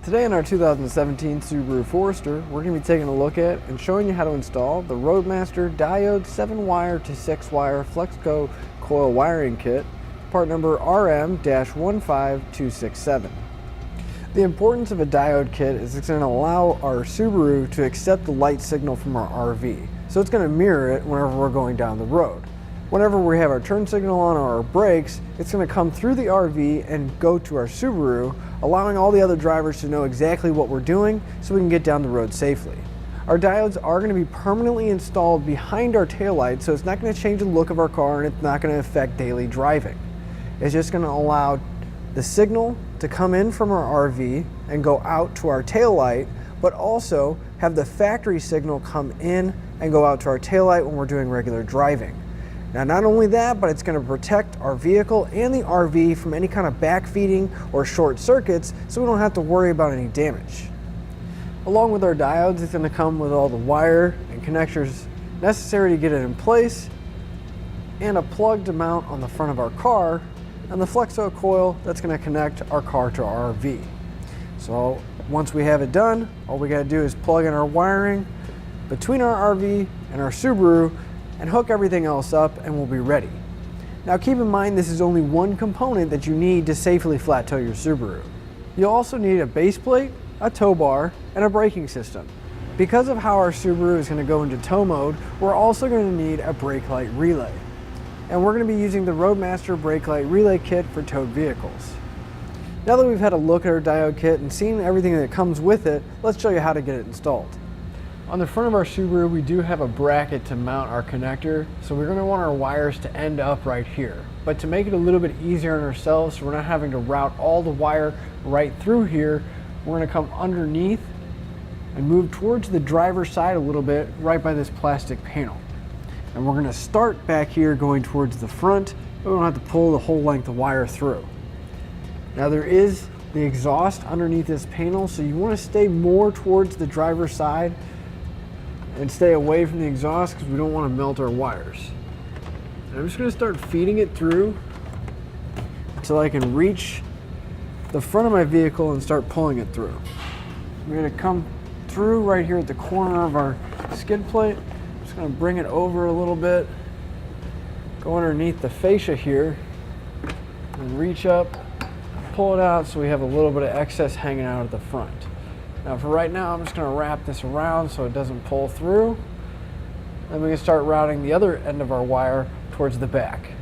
Today in our 2017 Subaru Forester, we're going to be taking a look at and showing you how to install the Roadmaster Diode 7-wire to 6-wire Flexo-Coil wiring kit, part number RM-15267. The importance of a diode kit is it's going to allow our Subaru to accept the light signal from our RV. So it's going to mirror it whenever we're going down the road. Whenever we have our turn signal on or our brakes, it's going to come through the RV and go to our Subaru, allowing all the other drivers to know exactly what we're doing so we can get down the road safely. Our diodes are going to be permanently installed behind our taillight, so it's not going to change the look of our car and it's not going to affect daily driving. It's just going to allow the signal to come in from our RV and go out to our taillight, but also have the factory signal come in and go out to our taillight when we're doing regular driving. Now, not only that, but it's going to protect our vehicle and the RV from any kind of backfeeding or short circuits, so we don't have to worry about any damage. Along with our diodes, it's going to come with all the wire and connectors necessary to get it in place, and a plug to mount on the front of our car, and the Flexo-Coil that's going to connect our car to our RV. So once we have it done, all we got to do is plug in our wiring between our RV and our Subaru and hook everything else up, and we'll be ready. Now keep in mind, this is only one component that you need to safely flat tow your Subaru. You'll also need a base plate, a tow bar, and a braking system. Because of how our Subaru is going to go into tow mode, we're also going to need a brake light relay. And we're going to be using the Roadmaster brake light relay kit for towed vehicles. Now that we've had a look at our diode kit and seen everything that comes with it, let's show you how to get it installed. On the front of our Subaru, we do have a bracket to mount our connector, so we're going to want our wires to end up right here. But to make it a little bit easier on ourselves, so we're not having to route all the wire right through here, we're going to come underneath and move towards the driver's side a little bit, right by this plastic panel. And we're going to start back here going towards the front, but we don't have to pull the whole length of wire through. Now there is the exhaust underneath this panel, so you want to stay more towards the driver's side and stay away from the exhaust because we don't want to melt our wires. And I'm just going to start feeding it through until I can reach the front of my vehicle and start pulling it through. We're going to come through right here at the corner of our skid plate. I'm just going to bring it over a little bit, go underneath the fascia here, and reach up, pull it out so we have a little bit of excess hanging out at the front. Now for right now, I'm just going to wrap this around so it doesn't pull through. Then we can start routing the other end of our wire towards the back.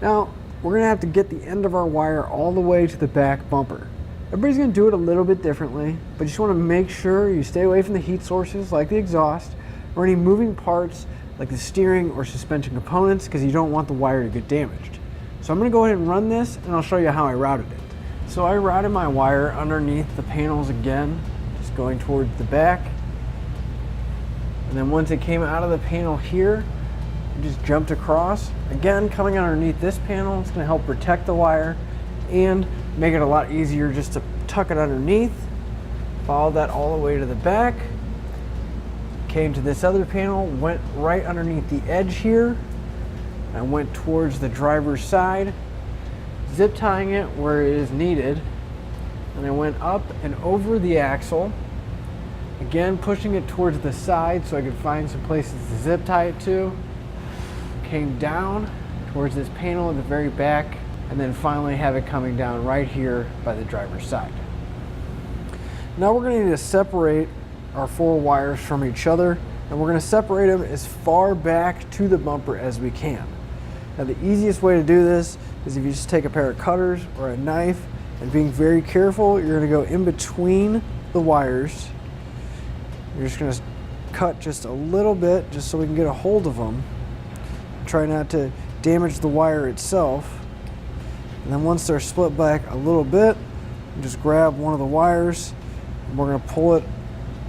Now, we're going to have to get the end of our wire all the way to the back bumper. Everybody's going to do it a little bit differently, but you just want to make sure you stay away from the heat sources like the exhaust or any moving parts like the steering or suspension components, because you don't want the wire to get damaged. So I'm going to go ahead and run this and I'll show you how I routed it. So I routed my wire underneath the panels again, just going towards the back. And then once it came out of the panel here, I just jumped across. Again, coming underneath this panel, it's going to help protect the wire and make it a lot easier just to tuck it underneath. Follow that all the way to the back. Came to this other panel, went right underneath the edge here. I went towards the driver's side, zip tying it where it is needed, and I went up and over the axle, again pushing it towards the side so I could find some places to zip tie it to, came down towards this panel at the very back, and then finally have it coming down right here by the driver's side. Now we're going to need to separate our 4 wires from each other, and we're going to separate them as far back to the bumper as we can. Now the easiest way to do this is if you just take a pair of cutters or a knife, and being very careful, you're going to go in between the wires. You're just going to cut just a little bit just so we can get a hold of them. Try not to damage the wire itself. And then once they're split back a little bit, you just grab one of the wires and we're going to pull it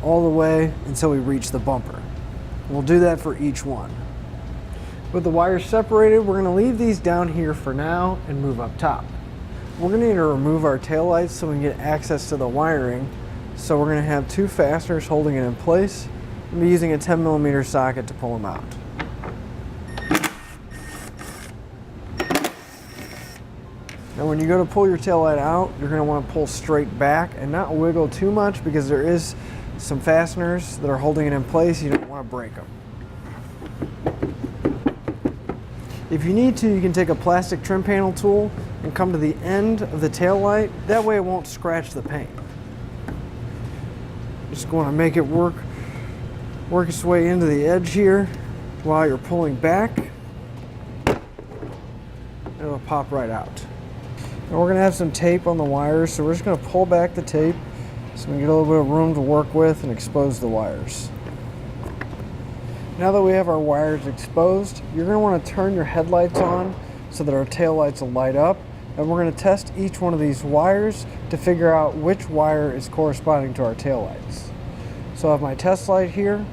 all the way until we reach the bumper. We'll do that for each one. With the wires separated, we're going to leave these down here for now and move up top. We're going to need to remove our taillights so we can get access to the wiring. So we're going to have 2 fasteners holding it in place. We'll be using a 10mm socket to pull them out. Now when you go to pull your taillight out, you're going to want to pull straight back and not wiggle too much, because there is some fasteners that are holding it in place. You don't want to break them. If you need to, you can take a plastic trim panel tool and come to the end of the taillight. That way it won't scratch the paint. Just going to make it work its way into the edge here while you're pulling back. It'll pop right out. And we're going to have some tape on the wires, so we're just going to pull back the tape so we get a little bit of room to work with and expose the wires. Now that we have our wires exposed, you're going to want to turn your headlights on so that our taillights will light up, and we're going to test each one of these wires to figure out which wire is corresponding to our taillights. So I have my test light here.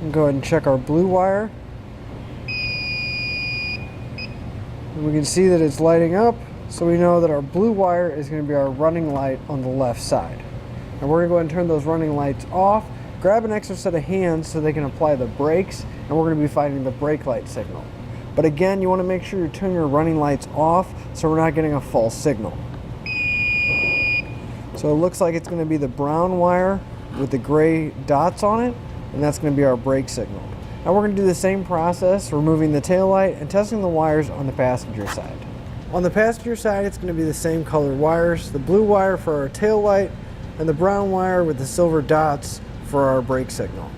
I'm go ahead and check our blue wire. And we can see that it's lighting up, so we know that our blue wire is going to be our running light on the left side. And we're going to go ahead and turn those running lights off, grab an extra set of hands so they can apply the brakes, and we're going to be finding the brake light signal. But again, you want to make sure you turn your running lights off so we're not getting a false signal. So it looks like it's going to be the brown wire with the gray dots on it, and that's going to be our brake signal. Now we're going to do the same process, removing the taillight and testing the wires on the passenger side. On the passenger side, it's going to be the same color wires, the blue wire for our taillight and the brown wire with the silver dots for our brake signal.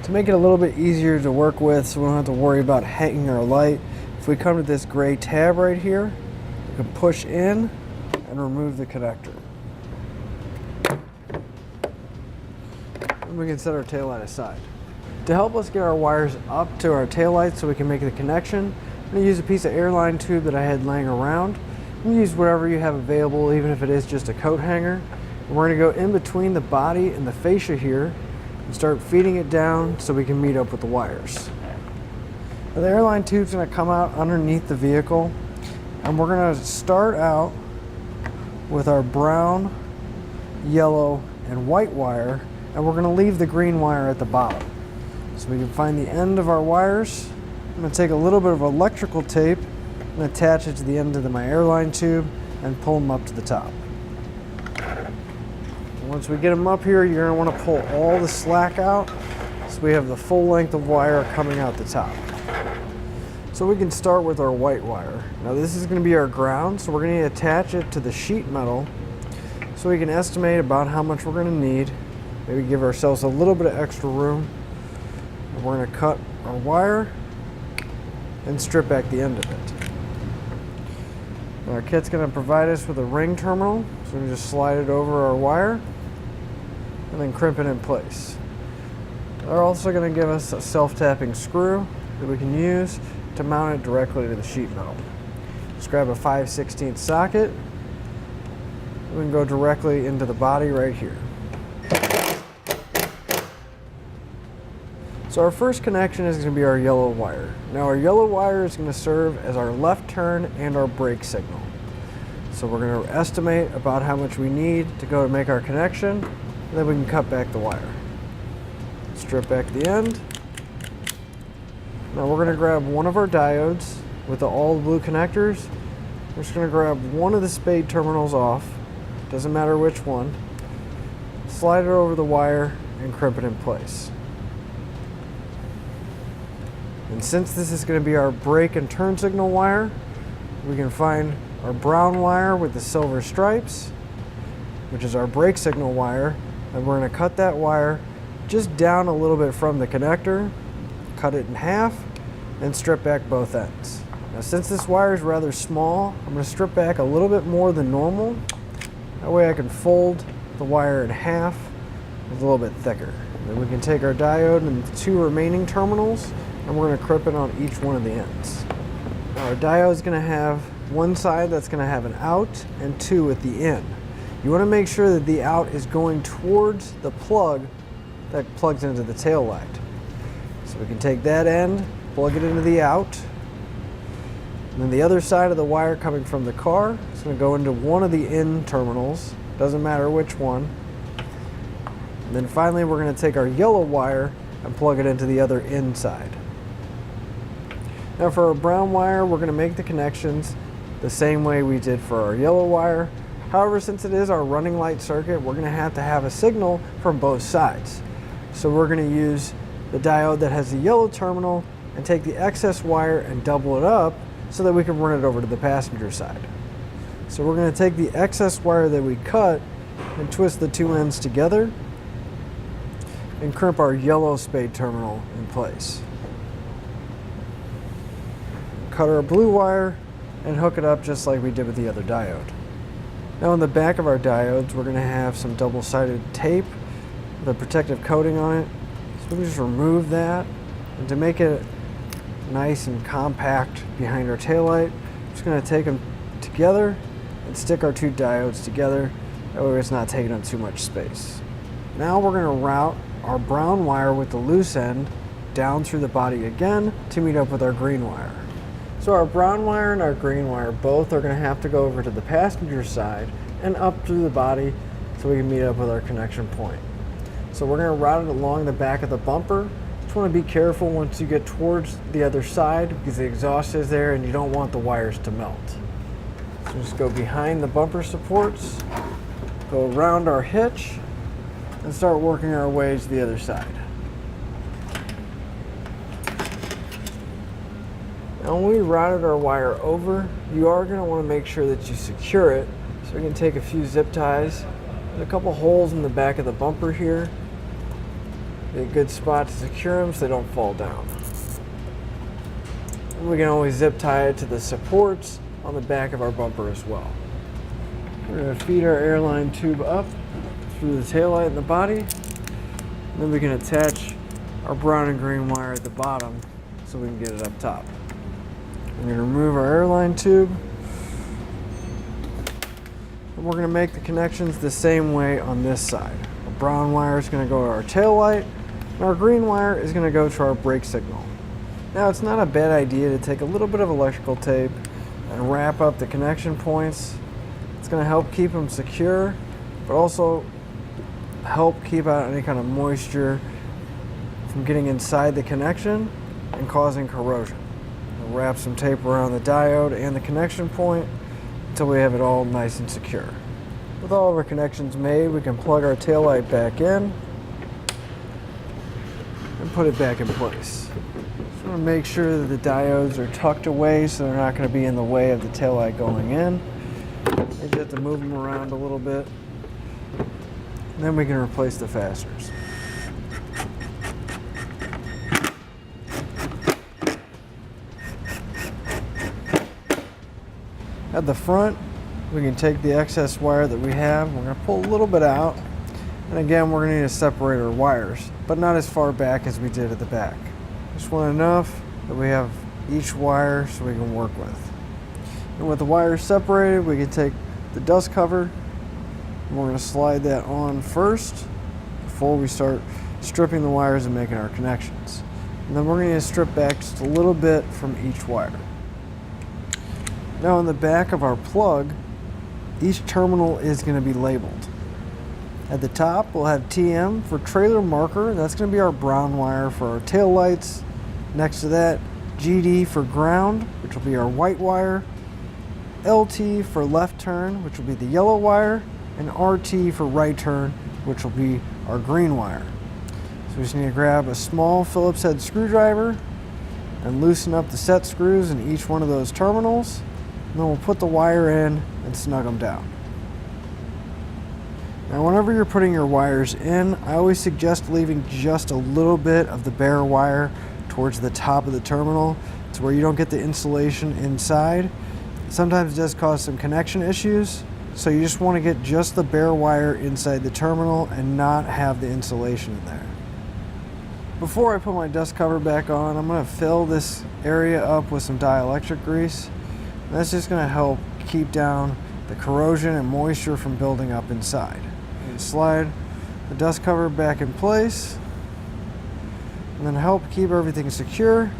To make it a little bit easier to work with so we don't have to worry about hanging our light, if we come to this gray tab right here, we can push in and remove the connector. And we can set our taillight aside. To help us get our wires up to our taillight so we can make the connection, I'm going to use a piece of airline tube that I had laying around. You can use whatever you have available, even if it is just a coat hanger. And we're going to go in between the body and the fascia here and start feeding it down so we can meet up with the wires. Now the airline tube is going to come out underneath the vehicle, and we're going to start out with our brown, yellow, and white wire, and we're going to leave the green wire at the bottom. So we can find the end of our wires. I'm going to take a little bit of electrical tape and attach it to the end of my airline tube and pull them up to the top. Once we get them up here, you're going to want to pull all the slack out so we have the full length of wire coming out the top. So we can start with our white wire. Now this is going to be our ground, so we're going to attach it to the sheet metal so we can estimate about how much we're going to need. Maybe give ourselves a little bit of extra room. And we're going to cut our wire and strip back the end of it. Our kit's going to provide us with a ring terminal, so we just slide it over our wire and then crimp it in place. They're also going to give us a self-tapping screw that we can use to mount it directly to the sheet metal. Just grab a 5/16 socket and we can go directly into the body right here. So our first connection is going to be our yellow wire. Now our yellow wire is going to serve as our left turn and our brake signal. So we're going to estimate about how much we need to go to make our connection, and then we can cut back the wire. Strip back the end. Now we're going to grab one of our diodes with all the blue connectors. We're just going to grab one of the spade terminals off, doesn't matter which one, slide it over the wire and crimp it in place. And since this is going to be our brake and turn signal wire, we can find our brown wire with the silver stripes, which is our brake signal wire, and we're going to cut that wire just down a little bit from the connector, cut it in half, and strip back both ends. Now since this wire is rather small, I'm going to strip back a little bit more than normal. That way I can fold the wire in half. It's a little bit thicker. Then we can take our diode and the two remaining terminals, and we're going to crimp it on each one of the ends. Now our diode is going to have one side that's going to have an out and two at the in. You want to make sure that the out is going towards the plug that plugs into the tail light. So we can take that end, plug it into the out, and then the other side of the wire coming from the car is going to go into one of the in terminals, doesn't matter which one. And then finally we're going to take our yellow wire and plug it into the other in side. Now for our brown wire, we're going to make the connections the same way we did for our yellow wire. However, since it is our running light circuit, we're going to have a signal from both sides. So we're going to use the diode that has the yellow terminal and take the excess wire and double it up so that we can run it over to the passenger side. So we're going to take the excess wire that we cut and twist the two ends together and crimp our yellow spade terminal in place. Cut our blue wire and hook it up just like we did with the other diode. Now on the back of our diodes, we're going to have some double-sided tape with a protective coating on it. So we just remove that, and to make it nice and compact behind our taillight, I'm just going to take them together and stick our two diodes together. That way it's not taking up too much space. Now we're going to route our brown wire with the loose end down through the body again to meet up with our green wire. So our brown wire and our green wire both are going to have to go over to the passenger side and up through the body so we can meet up with our connection point. So we're going to route it along the back of the bumper. Just want to be careful once you get towards the other side because the exhaust is there and you don't want the wires to melt. So just go behind the bumper supports, go around our hitch, and start working our way to the other side. Now when we routed our wire over, you are going to want to make sure that you secure it. So we can take a few zip ties. There's a couple holes in the back of the bumper here. Be a good spot to secure them so they don't fall down. And we can always zip tie it to the supports on the back of our bumper as well. We're going to feed our airline tube up through the taillight and the body. And then we can attach our brown and green wire at the bottom so we can get it up top. We're going to remove our airline tube. And we're going to make the connections the same way on this side. Our brown wire is going to go to our tail light, and our green wire is going to go to our brake signal. Now it's not a bad idea to take a little bit of electrical tape and wrap up the connection points. It's going to help keep them secure, but also help keep out any kind of moisture from getting inside the connection and causing corrosion. We'll wrap some tape around the diode and the connection point until we have it all nice and secure. With all of our connections made, we can plug our taillight back in and put it back in place. Just want to make sure that the diodes are tucked away so they're not going to be in the way of the taillight going in. You just have to move them around a little bit. And then we can replace the fasteners. At the front, we can take the excess wire that we have. We're going to pull a little bit out. And again, we're going to need to separate our wires, but not as far back as we did at the back. Just want enough that we have each wire so we can work with. And with the wires separated, we can take the dust cover. And we're going to slide that on first before we start stripping the wires and making our connections. And then we're going to strip back just a little bit from each wire. Now on the back of our plug, each terminal is going to be labeled. At the top, we'll have TM for trailer marker. That's going to be our brown wire for our tail lights. Next to that, GD for ground, which will be our white wire. LT for left turn, which will be the yellow wire. And RT for right turn, which will be our green wire. So we just need to grab a small Phillips head screwdriver and loosen up the set screws in each one of those terminals. And then we'll put the wire in and snug them down. Now whenever you're putting your wires in, I always suggest leaving just a little bit of the bare wire towards the top of the terminal to where you don't get the insulation inside. Sometimes it does cause some connection issues, so you just want to get just the bare wire inside the terminal and not have the insulation in there. Before I put my dust cover back on, I'm going to fill this area up with some dielectric grease. That's just going to help keep down the corrosion and moisture from building up inside. And slide the dust cover back in place, and then help keep everything secure,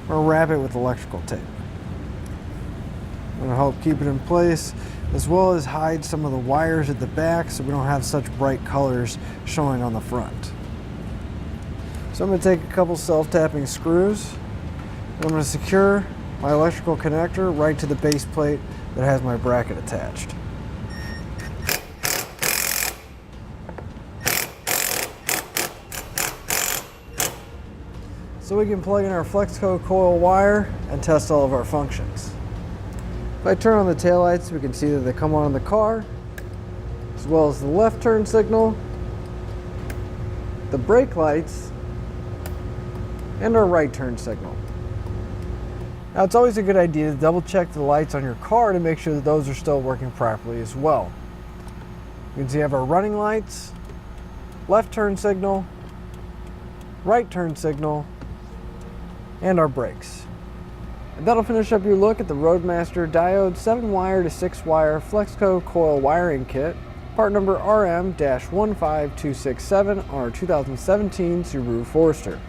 or wrap it with electrical tape. I'm going to help keep it in place, as well as hide some of the wires at the back so we don't have such bright colors showing on the front. So I'm going to take a couple self-tapping screws, and I'm going to secure my electrical connector right to the base plate that has my bracket attached. So we can plug in our Flexo-Coil wire and test all of our functions. If I turn on the taillights, we can see that they come on in the car, as well as the left turn signal, the brake lights, and our right turn signal. Now it's always a good idea to double check the lights on your car to make sure that those are still working properly as well. You can see I have our running lights, left turn signal, right turn signal, and our brakes. And that'll finish up your look at the Roadmaster Diode 7-wire to 6-wire Flexo-Coil wiring kit, part number RM-15267 on our 2017 Subaru Forester.